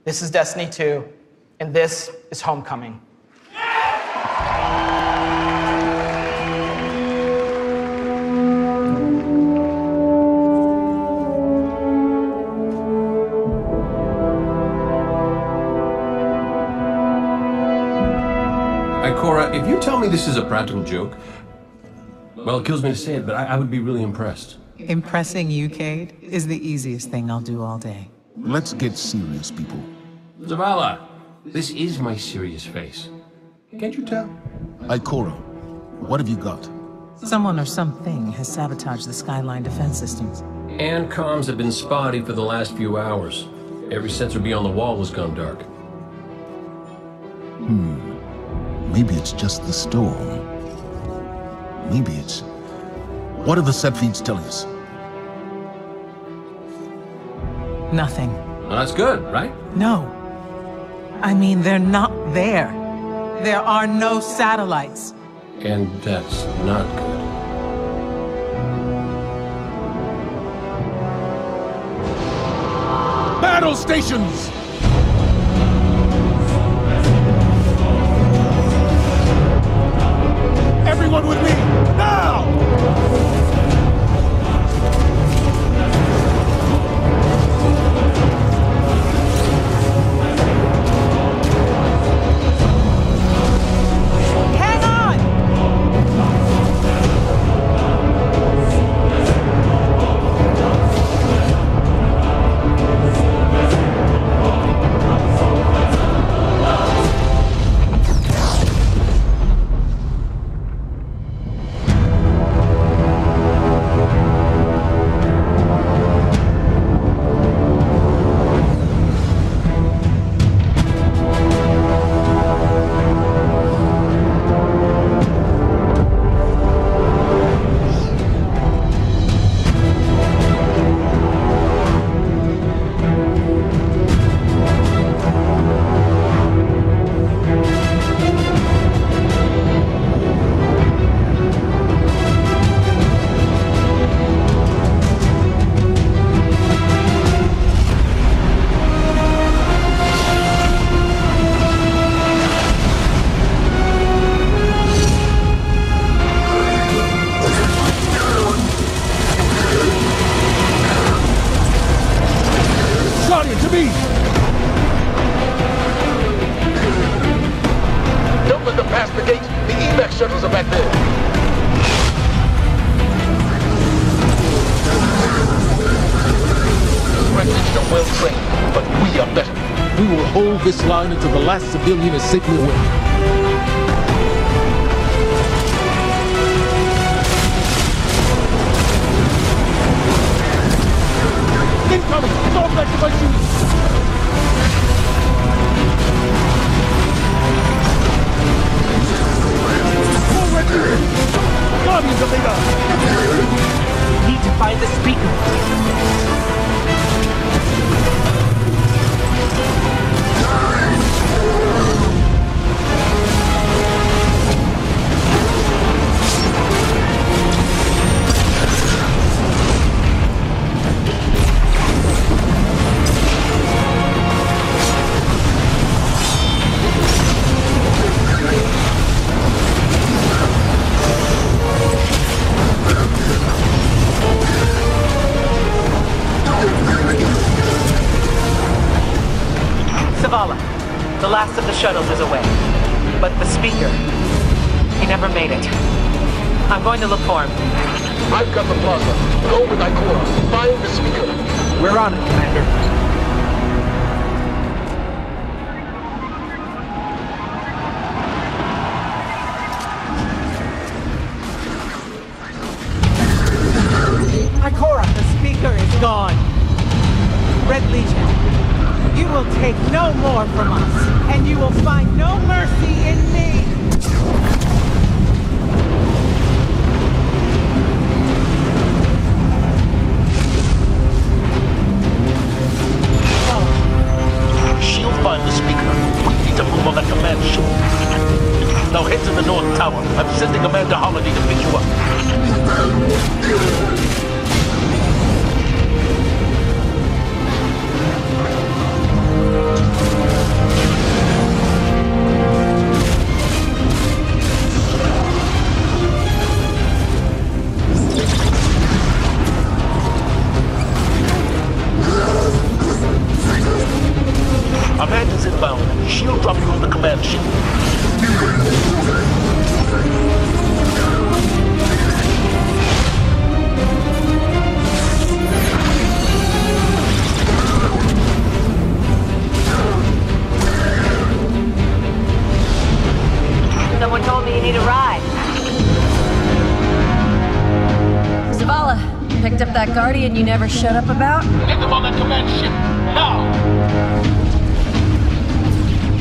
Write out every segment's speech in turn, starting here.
This is Destiny 2, and this is Homecoming. Cora, if you tell me this is a practical joke, well, it kills me to say it, but I would be really impressed. Impressing you, Cade, is the easiest thing I'll do all day. Let's get serious, people. Zavala, this is my serious face. Can't you tell? Ikora, what have you got? Someone or something has sabotaged the Skyline defense systems. And comms have been spotty for the last few hours. Every sensor beyond the wall has gone dark. Maybe it's just the storm. Maybe it's... What are the set feeds telling us? Nothing. Well, that's good, right? No. I mean, they're not there. There are no satellites. And that's not good. Battle stations! Everyone with me, now! Hang on! This line until the last civilian is safely away. Incoming! Fall back to my shooting! Forward! Guardians of the Earth! Need to find the speaker. The last of the shuttles is away, but the speaker, he never made it. I'm going to look for him. I've got the plaza. Go with Ikora. Find the speaker. We're on it, Commander. Ikora, the speaker is gone. Red Legion. You will take no more from us, and you will find no mercy in me! She'll find the speaker. We need to move on that command ship. Now head to the North Tower. I'm sending Commander Holiday to pick you up. shield drop you on the command ship. Someone told me you need a ride. Zavala, picked up that Guardian you never showed up about? Get them on that command ship, now!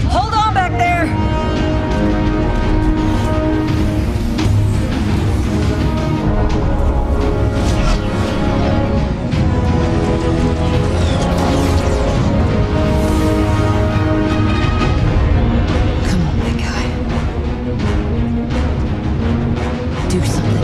Hold on back there! Come on, big guy. Do something.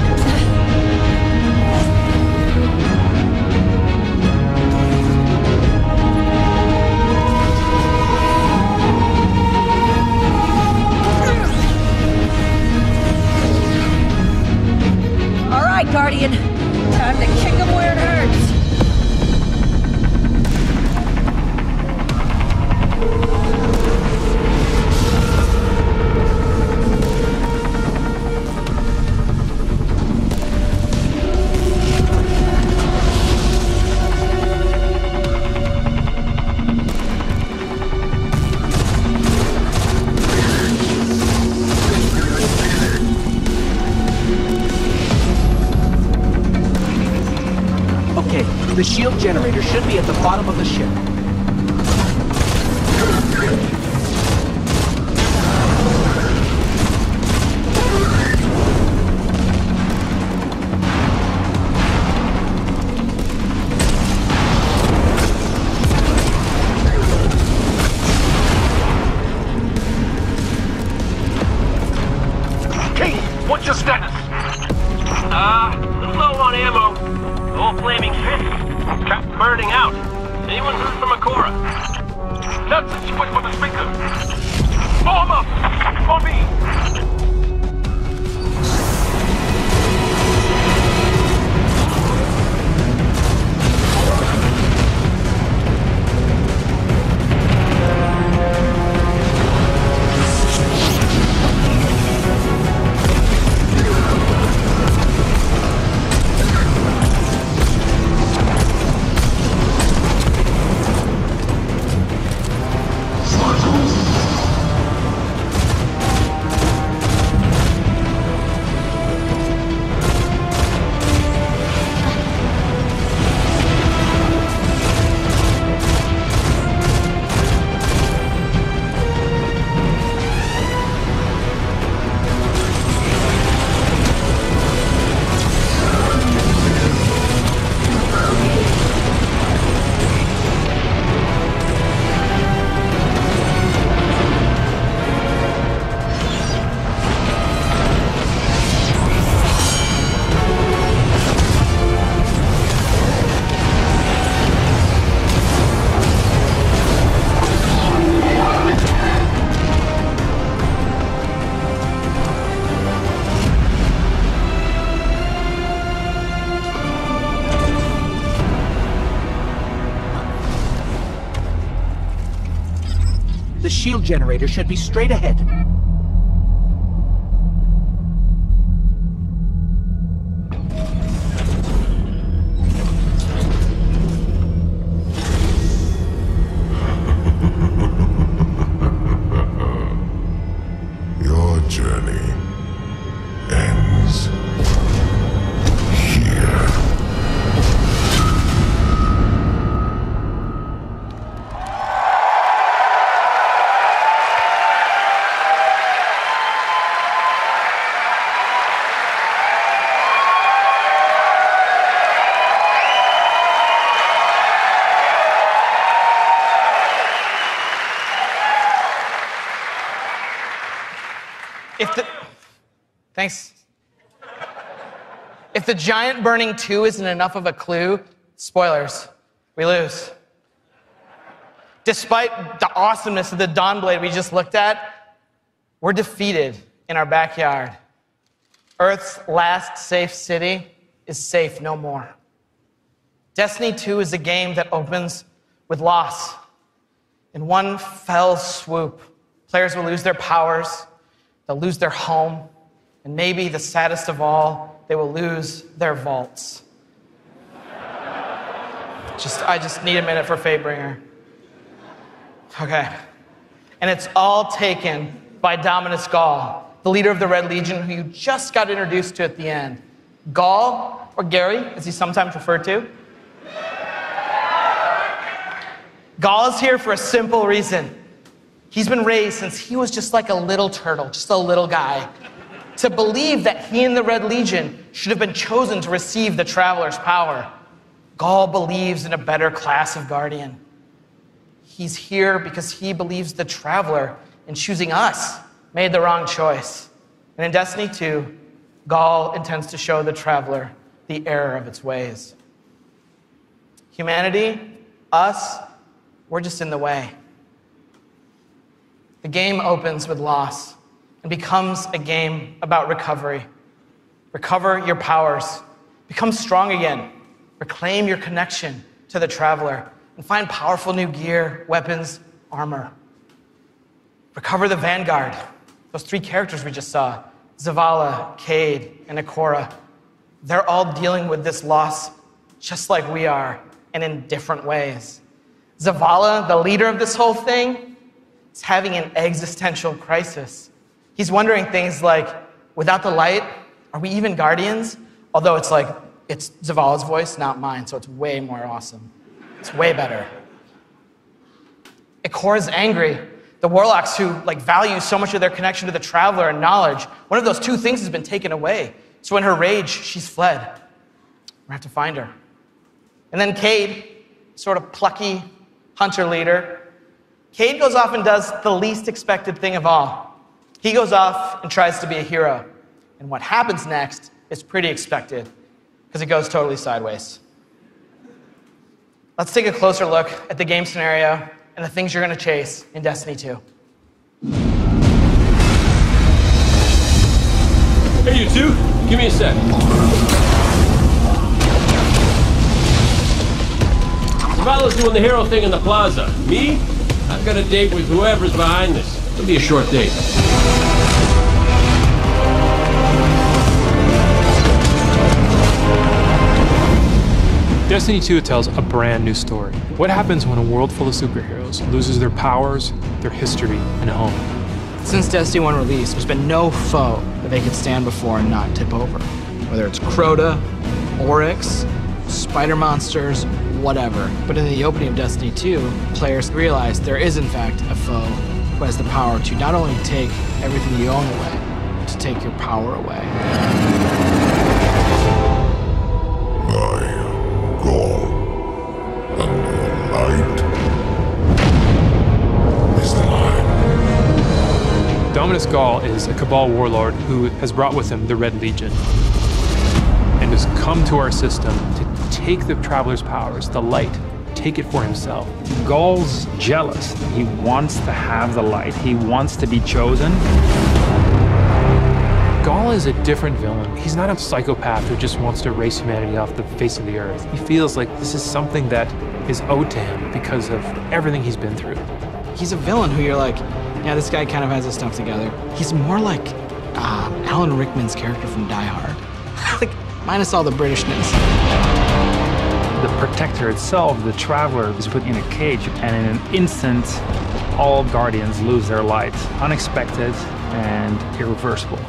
Guardian, time to kick him where it hurts. The shield generator should be at the bottom of the ship. King, what's your status? Low on ammo. All flaming fish. Trapped burning out. Anyone heard from Akora? Nuts, wait for the speaker. Form up! On me! The shield generator should be straight ahead. Your journey ends here. Thanks. If the giant burning 2 isn't enough of a clue, spoilers, we lose. Despite the awesomeness of the Dawnblade we just looked at, we're defeated in our backyard. Earth's last safe city is safe no more. Destiny 2 is a game that opens with loss. In one fell swoop, Players will lose their powers, they'll lose their home, and maybe the saddest of all, they will lose their vaults. I just need a minute for Fatebringer. Okay. And it's all taken by Dominus Gaul, the leader of the Red Legion, who you just got introduced to at the end. Gaul, or Gary, as he's sometimes referred to. Gaul is here for a simple reason. He's been raised since he was just like a little turtle, just a little guy, to believe that he and the Red Legion should have been chosen to receive the Traveler's power. Gaul believes in a better class of Guardian. He's here because he believes the Traveler, in choosing us, made the wrong choice. And in Destiny 2, Gaul intends to show the Traveler the error of its ways. Humanity, us, we're just in the way. The game opens with loss and becomes a game about recovery. Recover your powers. Become strong again. Reclaim your connection to the Traveler and find powerful new gear, weapons, armor. Recover the Vanguard. Those three characters we just saw, Zavala, Cade, and Ikora. They're all dealing with this loss just like we are, and in different ways. Zavala, the leader of this whole thing, is having an existential crisis. He's wondering things like, without the light, are we even Guardians? Although it's Zavala's voice, not mine, so it's way more awesome. It's way better. Ikora's angry. The Warlocks who value so much of their connection to the Traveler and knowledge, one of those two things has been taken away. So in her rage, she's fled. We're gonna have to find her. And then Cade, sort of plucky hunter leader. Cade goes off and does the least expected thing of all. He goes off and tries to be a hero. And what happens next is pretty expected, because it goes totally sideways. Let's take a closer look at the game scenario and the things you're gonna chase in Destiny 2. Hey, you two, give me a sec. Zavala's doing the hero thing in the plaza. Me? I've got a date with whoever's behind this. It'll be a short date. Destiny 2 tells a brand new story. What happens when a world full of superheroes loses their powers, their history, and home? Since Destiny 1 release, there's been no foe that they could stand before and not tip over. Whether it's Crota, Oryx, spider monsters, whatever. But in the opening of Destiny 2, players realize there is in fact a foe who has the power to not only take everything you own away, but to take your power away. Gaul, and the light is the line. Dominus Gaul is a Cabal warlord who has brought with him the Red Legion and has come to our system to take the Traveler's powers, the light, take it for himself. Gaul's jealous. He wants to have the light. He wants to be chosen. Gaul is a different villain. He's not a psychopath who just wants to erase humanity off the face of the earth. He feels like this is something that is owed to him because of everything he's been through. He's a villain who you're like, yeah, this guy kind of has his stuff together. He's more like Alan Rickman's character from Die Hard. Minus all the Britishness. The Protector itself, the Traveler, is put in a cage, and in an instant, all Guardians lose their light. Unexpected and irreversible.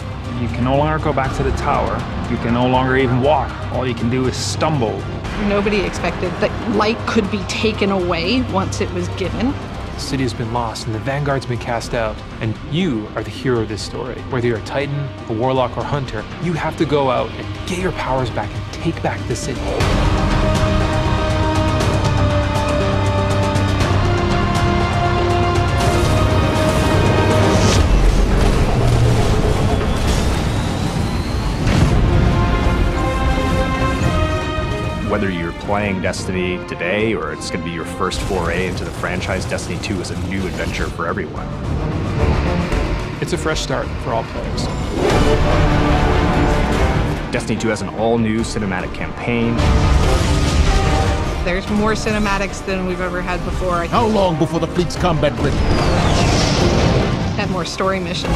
You can no longer go back to the tower. You can no longer even walk. All you can do is stumble. Nobody expected that light could be taken away once it was given. The city has been lost and the Vanguard's been cast out, and you are the hero of this story. Whether you're a Titan, a Warlock, or Hunter, you have to go out and get your powers back and take back the city. Whether you're playing Destiny today or it's going to be your first foray into the franchise, Destiny 2 is a new adventure for everyone. It's a fresh start for all players. Destiny 2 has an all-new cinematic campaign. There's more cinematics than we've ever had before. How long before the fleet's combat ready? add more story missions.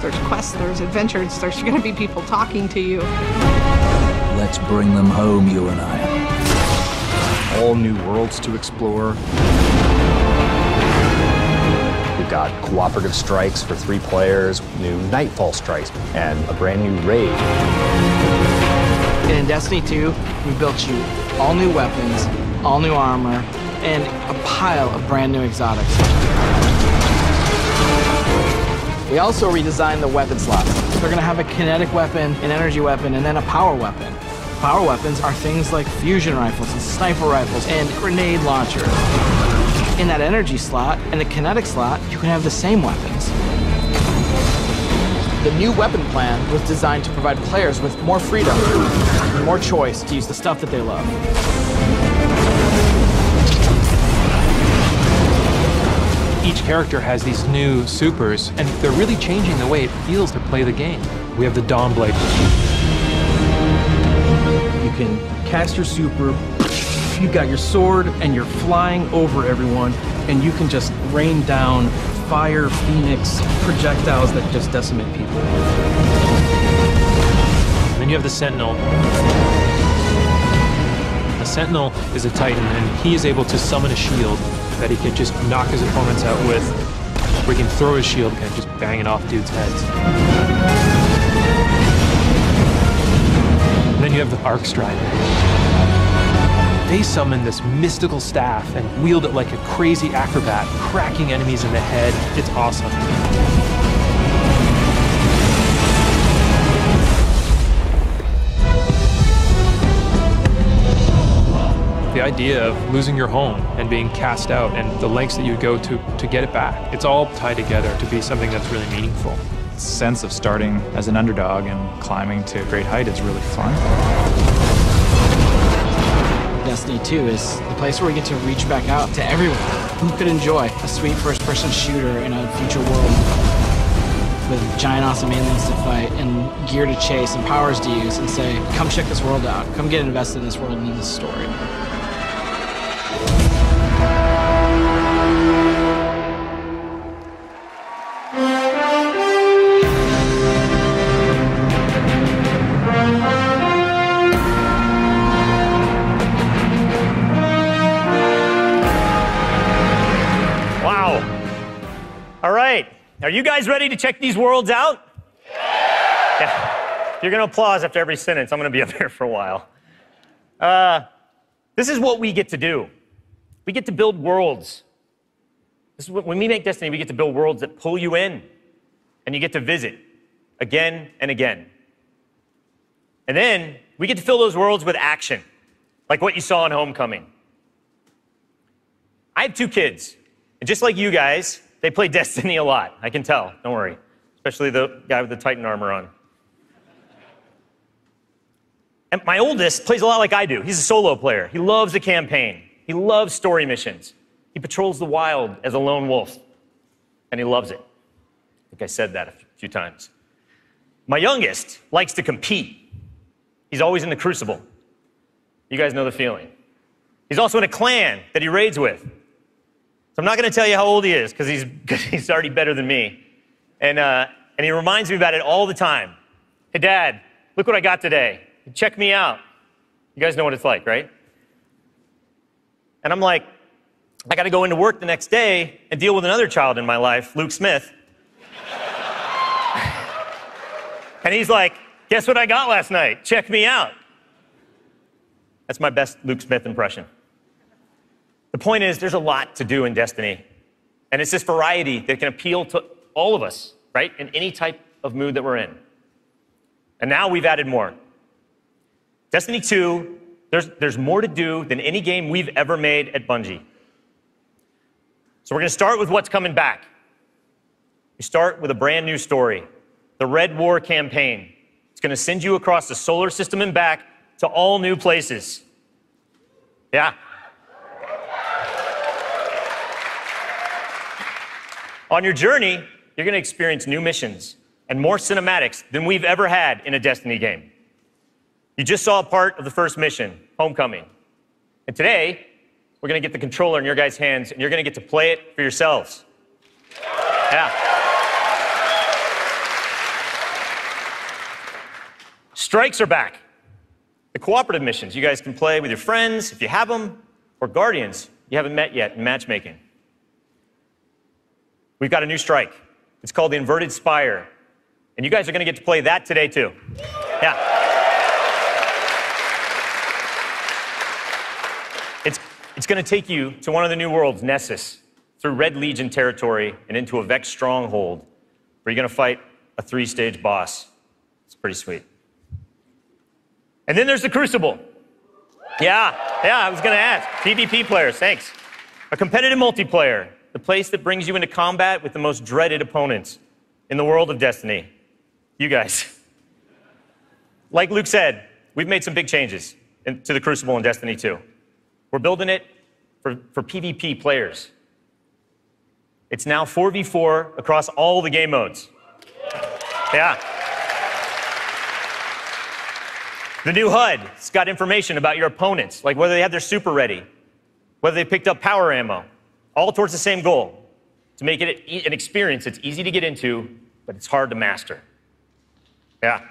There's quests, there's adventures, there's going to be people talking to you. Let's bring them home, you and I. All new worlds to explore. We've got cooperative strikes for 3 players, new Nightfall strikes, and a brand new raid. And in Destiny 2, we built you all new weapons, all new armor, and a pile of brand new exotics. We also redesigned the weapon slots. They're gonna have a kinetic weapon, an energy weapon, and then a power weapon. Power weapons are things like fusion rifles and sniper rifles and grenade launchers. In that energy slot and the kinetic slot, you can have the same weapons. The new weapon plan was designed to provide players with more freedom and more choice to use the stuff that they love. Each character has these new supers, and they're really changing the way it feels to play the game. We have the Dawnblade. You can cast your super, you've got your sword, and you're flying over everyone, and you can just rain down fire, phoenix, projectiles that just decimate people. And then you have the Sentinel. The Sentinel is a Titan, and he is able to summon a shield that he can just knock his opponents out with, or he can throw his shield and just bang it off dudes' heads. And then you have the Arc Strider. They summon this mystical staff and wield it like a crazy acrobat, cracking enemies in the head. It's awesome. The idea of losing your home and being cast out and the lengths that you go to get it back, it's all tied together to be something that's really meaningful. The sense of starting as an underdog and climbing to a great height is really fun. Destiny 2 is the place where we get to reach back out to everyone who could enjoy a sweet first-person shooter in a future world with giant awesome aliens to fight and gear to chase and powers to use, and say, come check this world out, come get invested in this world and in this story. Are you guys ready to check these worlds out? Yeah. You're going to applause after every sentence. I'm going to be up here for a while. This is what we get to do. We get to build worlds. This is when we make Destiny, we get to build worlds that pull you in, and you get to visit again and again. And then we get to fill those worlds with action, like what you saw in Homecoming. I have 2 kids, and just like you guys, they play Destiny a lot. I can tell, don't worry. Especially the guy with the Titan armor on. And my oldest plays a lot like I do. He's a solo player. He loves the campaign. He loves story missions. He patrols the wild as a lone wolf. And he loves it. I think I said that a few times. My youngest likes to compete. He's always in the Crucible. You guys know the feeling. He's also in a clan that he raids with. So I'm not going to tell you how old he is, because he's already better than me. And he reminds me about it all the time. Hey, Dad, look what I got today. Check me out. You guys know what it's like, right? And I'm like, I got to go into work the next day and deal with another child in my life, Luke Smith. And he's like, guess what I got last night? Check me out. That's my best Luke Smith impression. The point is, there's a lot to do in Destiny. And it's this variety that can appeal to all of us, right? In any type of mood that we're in. And now we've added more. Destiny 2, there's more to do than any game we've ever made at Bungie. So we're going to start with what's coming back. We start with a brand new story, the Red War campaign. It's going to send you across the solar system and back to all new places. Yeah. On your journey, you're going to experience new missions and more cinematics than we've ever had in a Destiny game. You just saw a part of the first mission, Homecoming. And today, we're going to get the controller in your guys' hands, and you're going to get to play it for yourselves. Yeah. Strikes are back. The cooperative missions you guys can play with your friends, if you have them, or guardians you haven't met yet in matchmaking. We've got a new strike. It's called the Inverted Spire. And you guys are going to get to play that today, too. Yeah. It's going to take you to one of the new worlds, Nessus, through Red Legion territory and into a Vex stronghold, where you're going to fight a 3-stage boss. It's pretty sweet. And then there's the Crucible. Yeah, I was going to ask. PvP players, thanks. A competitive multiplayer, the place that brings you into combat with the most dreaded opponents in the world of Destiny. You guys. Like Luke said, we've made some big changes to the Crucible in Destiny 2. We're building it for PvP players. It's now 4v4 across all the game modes. Yeah. The new HUD's got information about your opponents, like whether they have their super ready, whether they picked up power ammo, all towards the same goal, to make it an experience that's easy to get into, but it's hard to master. Yeah.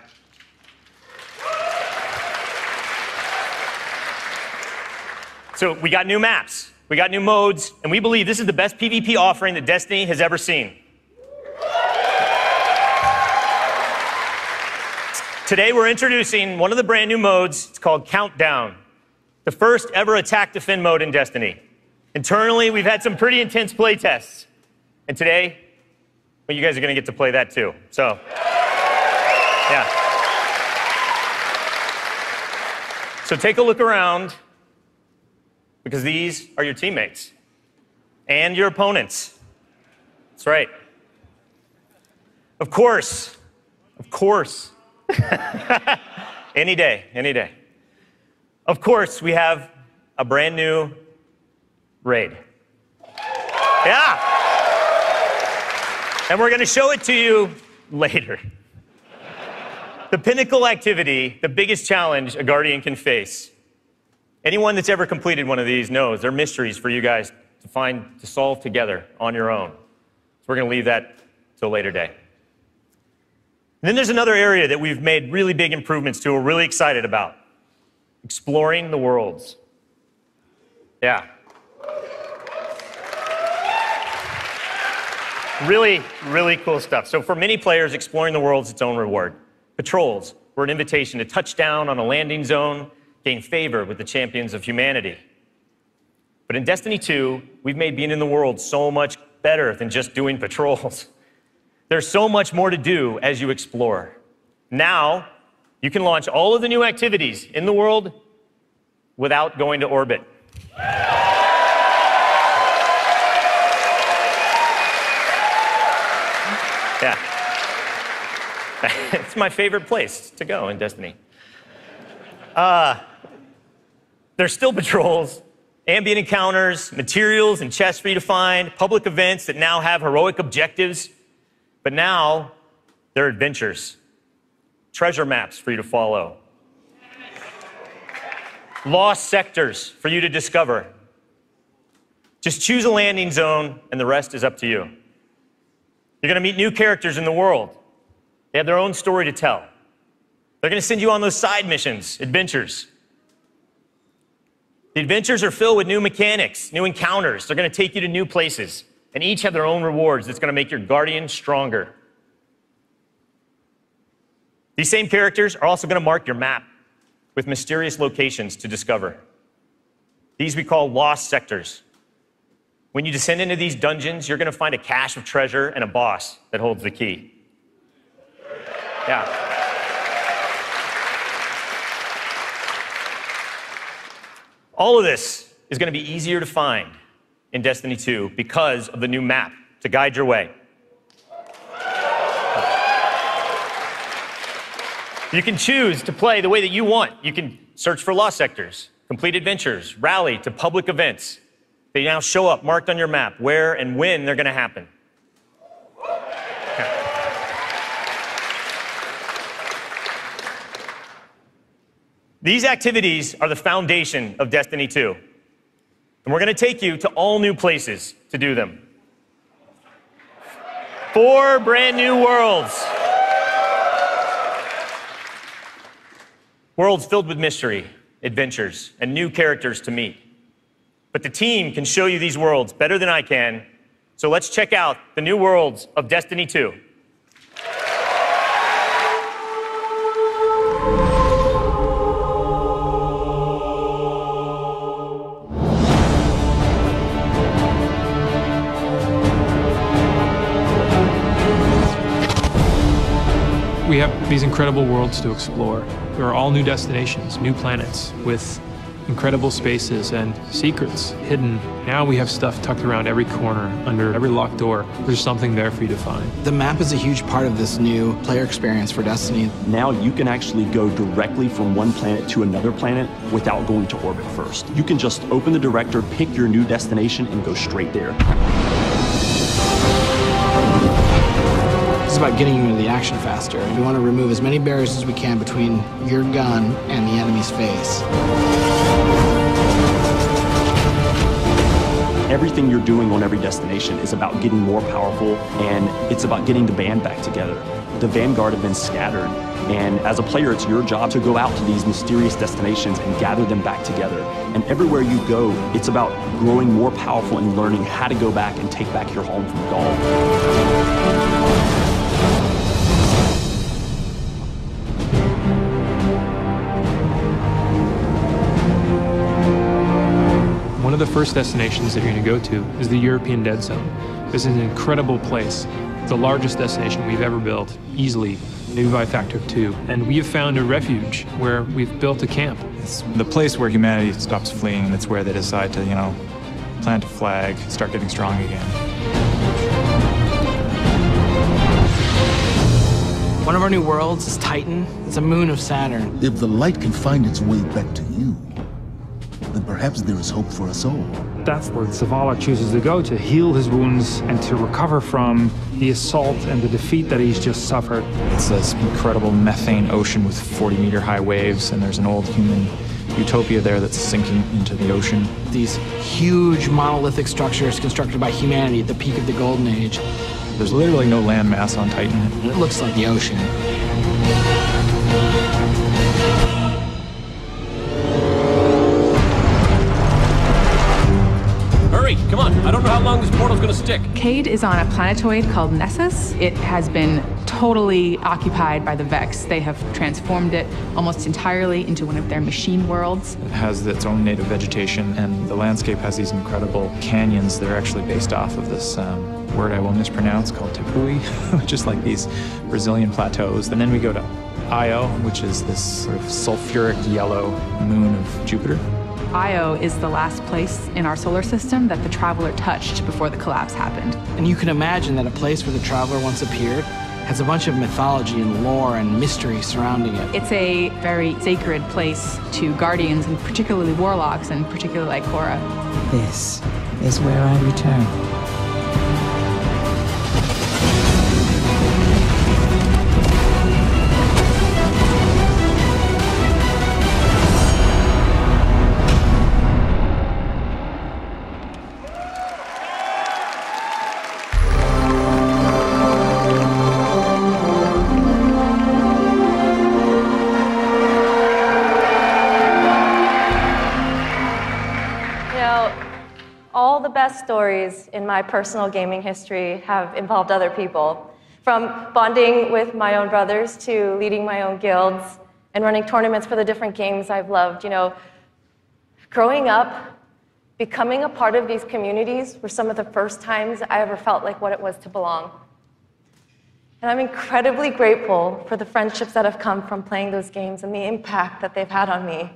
So we got new maps, we got new modes, and we believe this is the best PvP offering that Destiny has ever seen. Today we're introducing one of the brand new modes. It's called Countdown, the first ever attack defend mode in Destiny. Internally, we've had some pretty intense play tests. And today, well, you guys are going to get to play that too. So, yeah. So take a look around, because these are your teammates and your opponents. That's right. Of course. Any day, any day. Of course, we have a brand new raid. Yeah. And we're going to show it to you later. The pinnacle activity, the biggest challenge a Guardian can face. Anyone that's ever completed one of these knows they're mysteries for you guys to solve together on your own. So we're going to leave that till a later day. And then there's another area that we've made really big improvements to, we're really excited about. Exploring the worlds. Yeah. Really, really cool stuff. So for many players, exploring the world's its own reward. Patrols were an invitation to touch down on a landing zone, gain favor with the champions of humanity. But in Destiny 2, we've made being in the world so much better than just doing patrols. There's so much more to do as you explore. Now, you can launch all of the new activities in the world without going to orbit. Yeah. It's my favorite place to go in Destiny. There's still patrols, ambient encounters, materials and chests for you to find, public events that now have heroic objectives. But now, they're adventures. Treasure maps for you to follow. Lost sectors for you to discover. Just choose a landing zone, and the rest is up to you. You're going to meet new characters in the world. They have their own story to tell. They're going to send you on those side missions, adventures. The adventures are filled with new mechanics, new encounters. They're going to take you to new places. And each have their own rewards that's going to make your Guardian stronger. These same characters are also going to mark your map with mysterious locations to discover. These we call lost sectors. When you descend into these dungeons, you're going to find a cache of treasure and a boss that holds the key. Yeah. All of this is going to be easier to find in Destiny 2 because of the new map to guide your way. You can choose to play the way that you want. You can search for lost sectors, complete adventures, rally to public events. They now show up marked on your map where and when they're going to happen. These activities are the foundation of Destiny 2. And we're going to take you to all new places to do them. 4 brand new worlds. Worlds filled with mystery, adventures, and new characters to meet. But the team can show you these worlds better than I can, so let's check out the new worlds of Destiny 2. We have these incredible worlds to explore. There are all new destinations, new planets, with incredible spaces and secrets hidden. Now we have stuff tucked around every corner, under every locked door. There's something there for you to find. The map is a huge part of this new player experience for Destiny. Now you can actually go directly from one planet to another planet without going to orbit first. You can just open the director, pick your new destination, and go straight there. It's about getting you into the action faster. We want to remove as many barriers as we can between your gun and the enemy's face. Everything you're doing on every destination is about getting more powerful, and it's about getting the band back together. The Vanguard have been scattered, and as a player, it's your job to go out to these mysterious destinations and gather them back together. And everywhere you go, it's about growing more powerful and learning how to go back and take back your home from Gaul. One of the first destinations that you're going to go to is the European Dead Zone. This is an incredible place. It's the largest destination we've ever built, easily, maybe by a factor of 2. And we have found a refuge where we've built a camp. It's the place where humanity stops fleeing, and it's where they decide to, plant a flag, start getting strong again. One of our new worlds is Titan. It's a moon of Saturn. If the light can find its way back to you, then perhaps there is hope for us all. That's where Zavala chooses to go, to heal his wounds and to recover from the assault and the defeat that he's just suffered. It's this incredible methane ocean with 40-meter high waves, and there's an old human utopia there that's sinking into the ocean. These huge monolithic structures constructed by humanity at the peak of the Golden Age. There's literally no land mass on Titan. It looks like the ocean. Come on, I don't know how long this portal's gonna stick. Cade is on a planetoid called Nessus. It has been totally occupied by the Vex. They have transformed it almost entirely into one of their machine worlds. It has its own native vegetation, and the landscape has these incredible canyons that are actually based off of this word I will mispronounce called Tepui, which is like these Brazilian plateaus. And then we go to Io, which is this sort of sulfuric yellow moon of Jupiter. Io is the last place in our solar system that the Traveler touched before the collapse happened. And you can imagine that a place where the Traveler once appeared has a bunch of mythology and lore and mystery surrounding it. It's a very sacred place to Guardians, and particularly Warlocks, and particularly Ikora. This is where I return. All the best stories in my personal gaming history have involved other people. From bonding with my own brothers to leading my own guilds and running tournaments for the different games I've loved. Growing up, becoming a part of these communities were some of the first times I ever felt like what it was to belong. And I'm incredibly grateful for the friendships that have come from playing those games and the impact that they've had on me.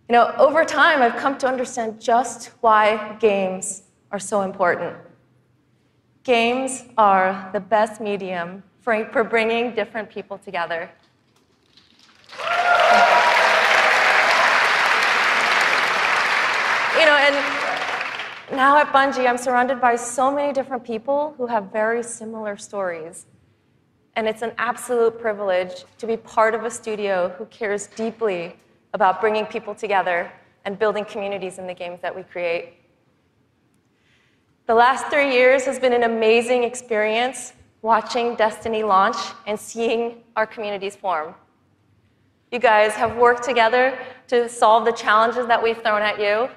Over time, I've come to understand just why games are so important. Games are the best medium for bringing different people together. And now at Bungie, I'm surrounded by so many different people who have very similar stories. And it's an absolute privilege to be part of a studio who cares deeply about bringing people together and building communities in the games that we create. The last 3 years has been an amazing experience watching Destiny launch and seeing our communities form. You guys have worked together to solve the challenges that we've thrown at you.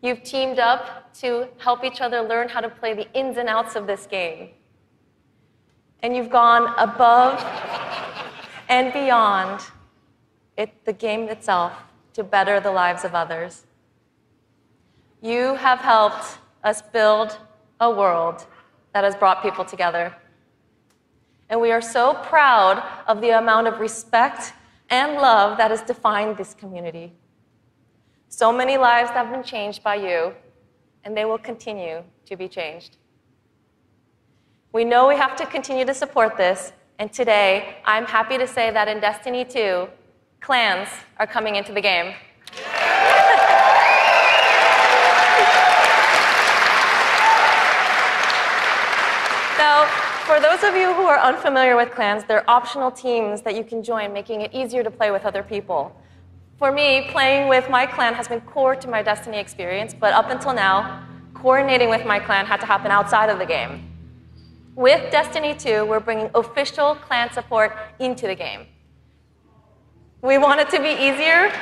You've teamed up to help each other learn how to play the ins and outs of this game. And you've gone above and beyond the game itself to better the lives of others. You have helped us build a world that has brought people together. And we are so proud of the amount of respect and love that has defined this community. So many lives have been changed by you, and they will continue to be changed. We know we have to continue to support this, and today I'm happy to say that in Destiny 2, clans are coming into the game. Now, for those of you who are unfamiliar with clans, they're optional teams that you can join, making it easier to play with other people. For me, playing with my clan has been core to my Destiny experience, but up until now, coordinating with my clan had to happen outside of the game. With Destiny 2, we're bringing official clan support into the game. We want it to be easier.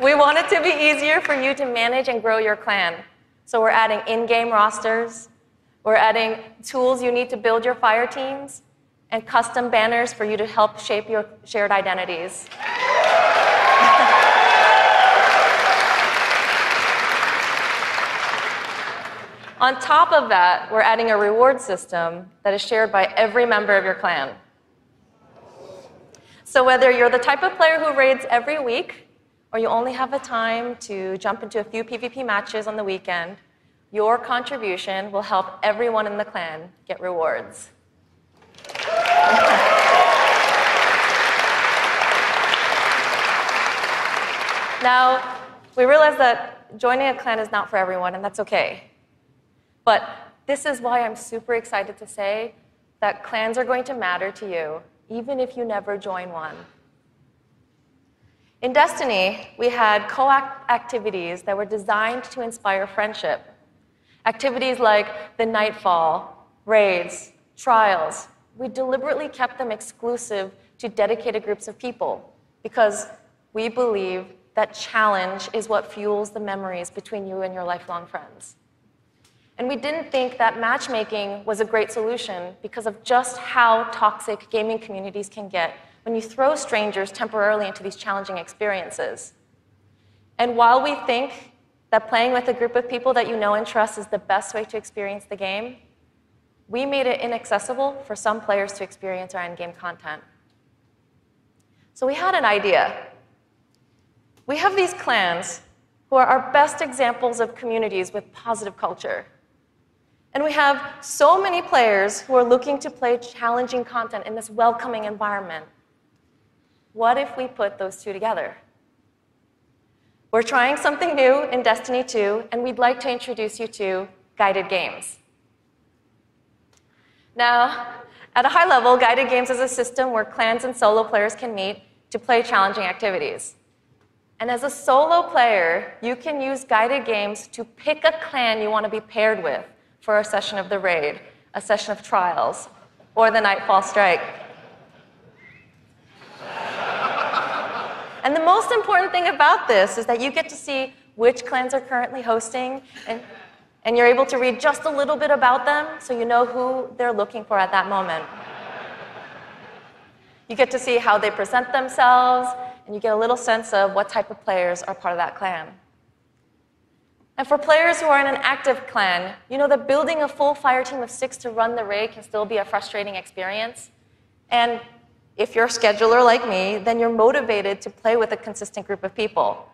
We want it to be easier for you to manage and grow your clan. So we're adding in-game rosters. We're adding tools you need to build your fire teams and custom banners for you to help shape your shared identities. On top of that, we're adding a reward system that is shared by every member of your clan. So whether you're the type of player who raids every week, or you only have the time to jump into a few PvP matches on the weekend, your contribution will help everyone in the clan get rewards. Now, we realize that joining a clan is not for everyone, and that's okay. But this is why I'm super excited to say that clans are going to matter to you, even if you never join one. In Destiny, we had co-op activities that were designed to inspire friendship. Activities like the Nightfall, raids, trials. We deliberately kept them exclusive to dedicated groups of people because we believe that challenge is what fuels the memories between you and your lifelong friends. And we didn't think that matchmaking was a great solution because of just how toxic gaming communities can get when you throw strangers temporarily into these challenging experiences. And while we think that playing with a group of people that you know and trust is the best way to experience the game, we made it inaccessible for some players to experience our in-game content. So we had an idea. We have these clans who are our best examples of communities with positive culture. And we have so many players who are looking to play challenging content in this welcoming environment. What if we put those two together? We're trying something new in Destiny 2, and we'd like to introduce you to guided games. Now, at a high level, guided games is a system where clans and solo players can meet to play challenging activities. And as a solo player, you can use guided games to pick a clan you want to be paired with for a session of the raid, a session of trials, or the Nightfall Strike. And the most important thing about this is that you get to see which clans are currently hosting, and you're able to read just a little bit about them so you know who they're looking for at that moment. You get to see how they present themselves, and you get a little sense of what type of players are part of that clan. And for players who are in an active clan, you know that building a full fire team of 6 to run the raid can still be a frustrating experience. And if you're a scheduler like me, then you're motivated to play with a consistent group of people.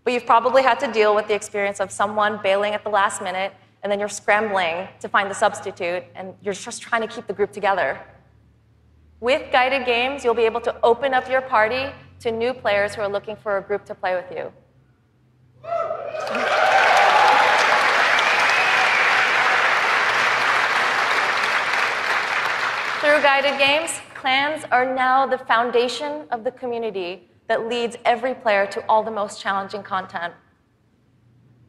But you've probably had to deal with the experience of someone bailing at the last minute, and then you're scrambling to find the substitute, and you're just trying to keep the group together. With guided games, you'll be able to open up your party to new players who are looking for a group to play with you. Through guided games, clans are now the foundation of the community that leads every player to all the most challenging content.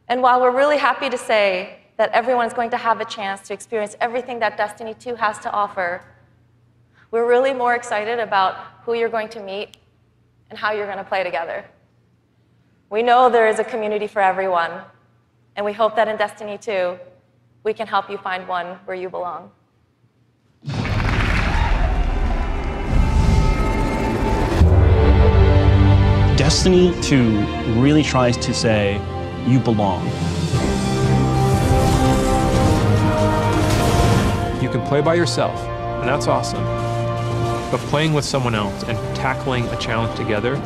And while we're really happy to say that everyone's going to have a chance to experience everything that Destiny 2 has to offer, we're really more excited about who you're going to meet and how you're going to play together. We know there is a community for everyone, and we hope that in Destiny 2, we can help you find one where you belong. Destiny 2 really tries to say, you belong. You can play by yourself, and that's awesome. But playing with someone else and tackling a challenge together,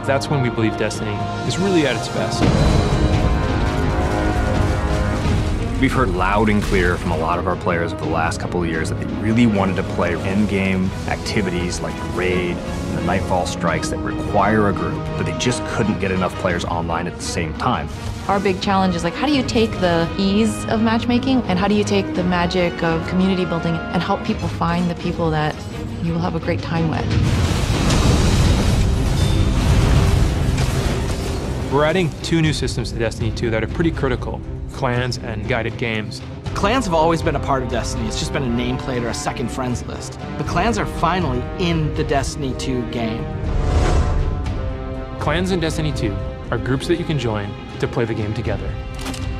that's when we believe Destiny is really at its best. We've heard loud and clear from a lot of our players over the last couple of years that they really wanted to play endgame activities like the raid and the Nightfall strikes that require a group, but they just couldn't get enough players online at the same time. Our big challenge is like, how do you take the ease of matchmaking and how do you take the magic of community building and help people find the people that you will have a great time with? We're adding 2 new systems to Destiny 2 that are pretty critical: clans and guided games. Clans have always been a part of Destiny. It's just been a nameplate or a second friends list. But clans are finally in the Destiny 2 game. Clans in Destiny 2 are groups that you can join to play the game together.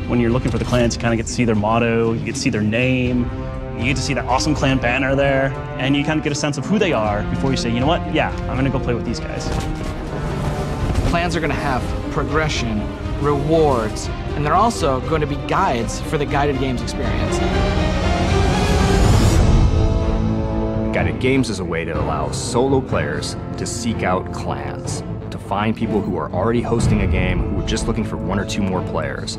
When you're looking for the clans, you kind of get to see their motto, you get to see their name, you get to see that awesome clan banner there, and you kind of get a sense of who they are before you say, you know what, yeah, I'm gonna go play with these guys. Clans are gonna have progression, rewards, and they're also going to be guides for the guided games experience. Guided games is a way to allow solo players to seek out clans, to find people who are already hosting a game who are just looking for 1 or 2 more players.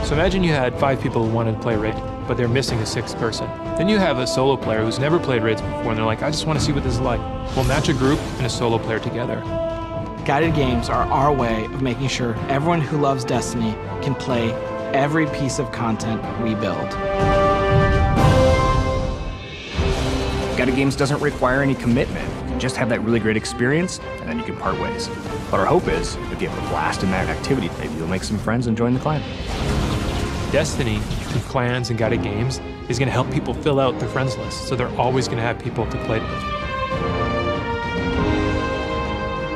So imagine you had 5 people who wanted to play raid, but they're missing a 6th person. Then you have a solo player who's never played raids before, and they're like, I just want to see what this is like. We'll match a group and a solo player together. Guided games are our way of making sure everyone who loves Destiny can play every piece of content we build. Guided games doesn't require any commitment. You can just have that really great experience, and then you can part ways. But our hope is, if you have a blast in that activity, maybe you'll make some friends and join the clan. Destiny, through clans and guided games, is going to help people fill out their friends list, so they're always going to have people to play with.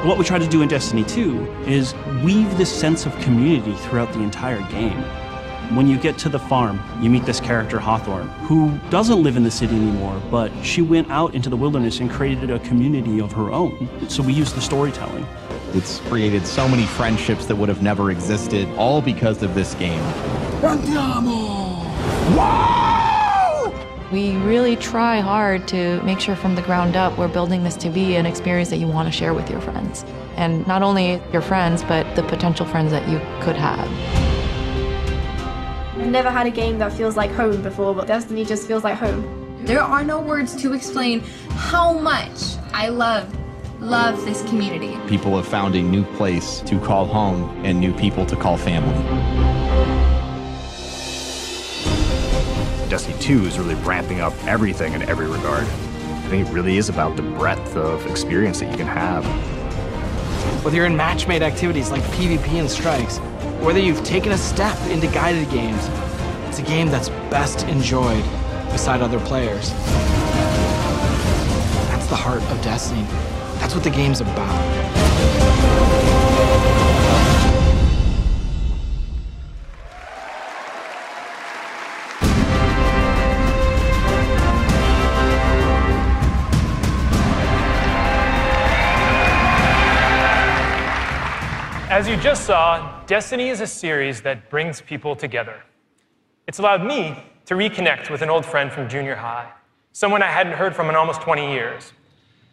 What we try to do in Destiny 2 is weave this sense of community throughout the entire game. When you get to the farm, you meet this character, Hawthorne, who doesn't live in the city anymore, but she went out into the wilderness and created a community of her own. So we use the storytelling. It's created so many friendships that would have never existed, all because of this game. We really try hard to make sure from the ground up we're building this to be an experience that you want to share with your friends. And not only your friends, but the potential friends that you could have. I've never had a game that feels like home before, but Destiny just feels like home. There are no words to explain how much I love this community. People have found a new place to call home and new people to call family. Destiny 2 is really ramping up everything in every regard. I think it really is about the breadth of experience that you can have. Whether you're in match-made activities like PvP and strikes, whether you've taken a step into guided games, it's a game that's best enjoyed beside other players. That's the heart of Destiny. That's what the game's about. As you just saw, Destiny is a series that brings people together. It's allowed me to reconnect with an old friend from junior high, someone I hadn't heard from in almost 20 years.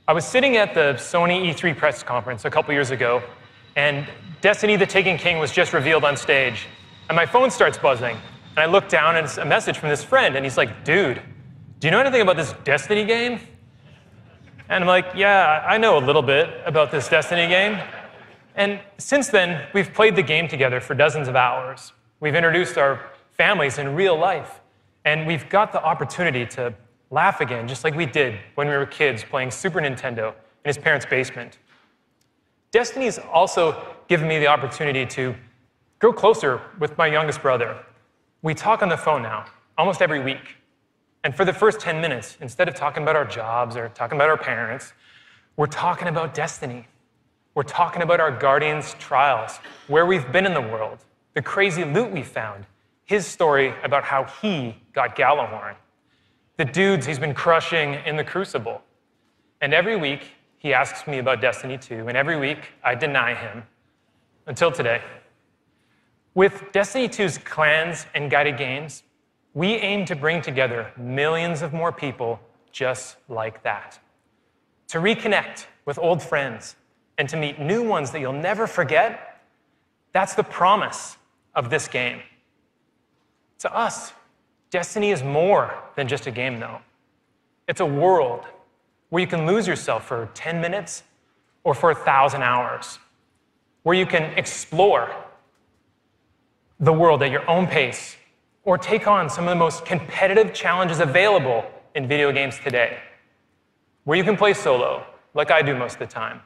I was sitting at the Sony E3 press conference a couple years ago, and Destiny the Taken King was just revealed on stage, and my phone starts buzzing, and I look down and it's a message from this friend, and he's like, dude, do you know anything about this Destiny game? And I'm like, yeah, I know a little bit about this Destiny game. And since then, we've played the game together for dozens of hours. We've introduced our families in real life. And we've got the opportunity to laugh again, just like we did when we were kids playing Super Nintendo in his parents' basement. Destiny's also given me the opportunity to grow closer with my youngest brother. We talk on the phone now, almost every week. And for the first 10 minutes, instead of talking about our jobs or talking about our parents, we're talking about Destiny. We're talking about our Guardian's trials, where we've been in the world, the crazy loot we found, his story about how he got Gjallarhorn, the dudes he's been crushing in the Crucible. And every week, he asks me about Destiny 2, and every week, I deny him, until today. With Destiny 2's clans and guided games, we aim to bring together millions of more people just like that. To reconnect with old friends and to meet new ones that you'll never forget, that's the promise of this game. To us, Destiny is more than just a game, though. It's a world where you can lose yourself for 10 minutes or for 1,000 hours, where you can explore the world at your own pace or take on some of the most competitive challenges available in video games today, where you can play solo, like I do most of the time,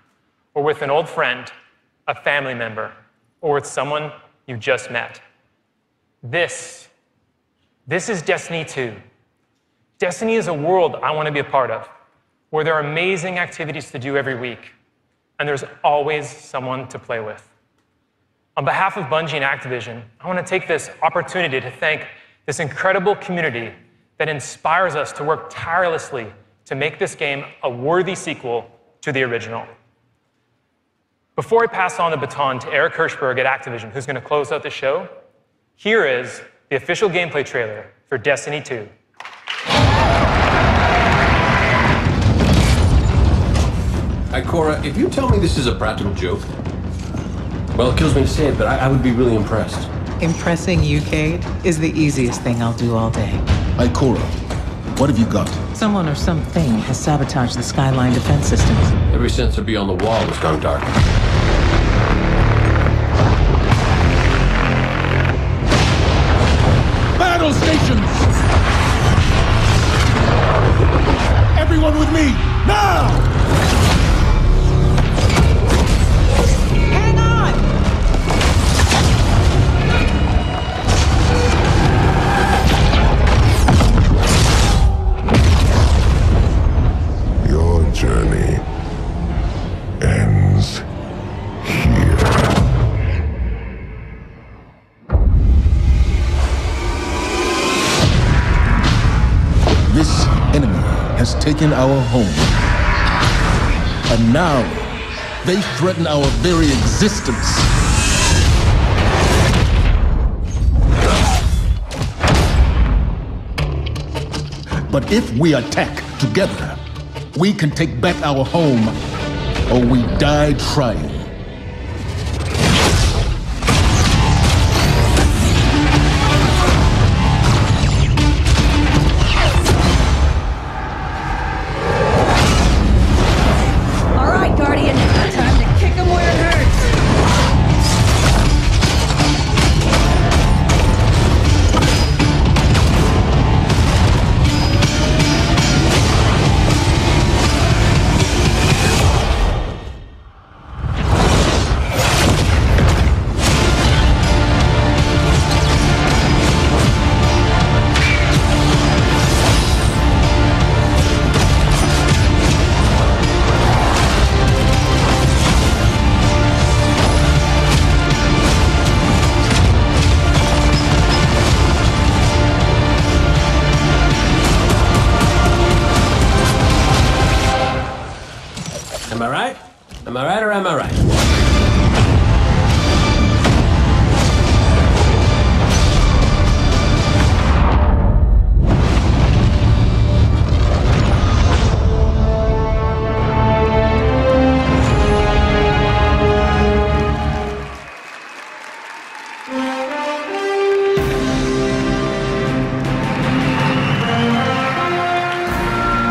or with an old friend, a family member, or with someone you just met. This is Destiny 2. Destiny is a world I want to be a part of, where there are amazing activities to do every week, and there's always someone to play with. On behalf of Bungie and Activision, I want to take this opportunity to thank this incredible community that inspires us to work tirelessly to make this game a worthy sequel to the original. Before I pass on the baton to Eric Hirschberg at Activision, who's going to close out the show, here is the official gameplay trailer for Destiny 2. Ikora, if you tell me this is a practical joke, well, it kills me to say it, but I would be really impressed. Impressing you, Cade, is the easiest thing I'll do all day. Ikora, what have you got? Someone or something has sabotaged the Skyline defense systems. Every sensor beyond the wall has gone dark. Battle stations! Everyone with me, now! Journey ends here. This enemy has taken our home. And now, they threaten our very existence. But if we attack together, we can take back our home, or we die trying. All right, Guardian, time to kick him where it hurts. Am I right? Am I right or am I right?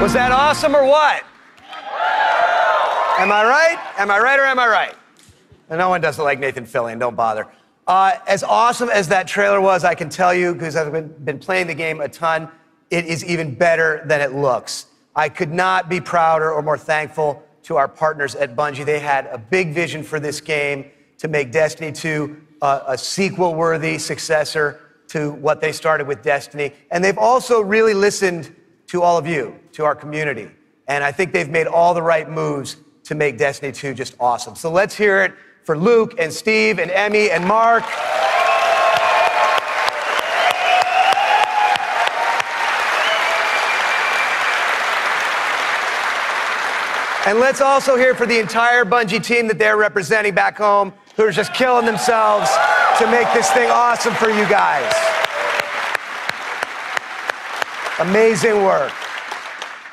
Was that awesome or what? Am I right? Am I right or am I right? And no one does it like Nathan Fillion, don't bother. As awesome as that trailer was, I can tell you, because I've been playing the game a ton, it is even better than it looks. I could not be prouder or more thankful to our partners at Bungie. They had a big vision for this game to make Destiny 2 a sequel-worthy successor to what they started with Destiny. And they've also really listened to all of you, to our community. And I think they've made all the right moves to make Destiny 2 just awesome. So let's hear it for Luke and Steve and Emmy and Mark. And let's also hear for the entire Bungie team that they're representing back home, who are just killing themselves to make this thing awesome for you guys. Amazing work.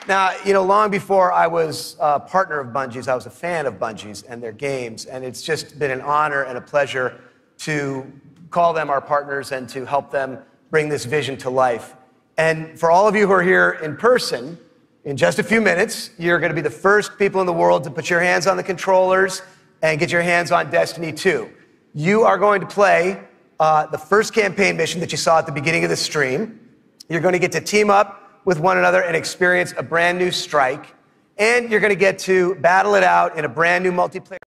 Now, you know, long before I was a partner of Bungie's, I was a fan of Bungie's and their games, and it's just been an honor and a pleasure to call them our partners and to help them bring this vision to life. And for all of you who are here in person, in just a few minutes, you're going to be the first people in the world to put your hands on the controllers and get your hands on Destiny 2. You are going to play the first campaign mission that you saw at the beginning of the stream. You're going to get to team up with one another and experience a brand new strike. And you're going to get to battle it out in a brand new multiplayer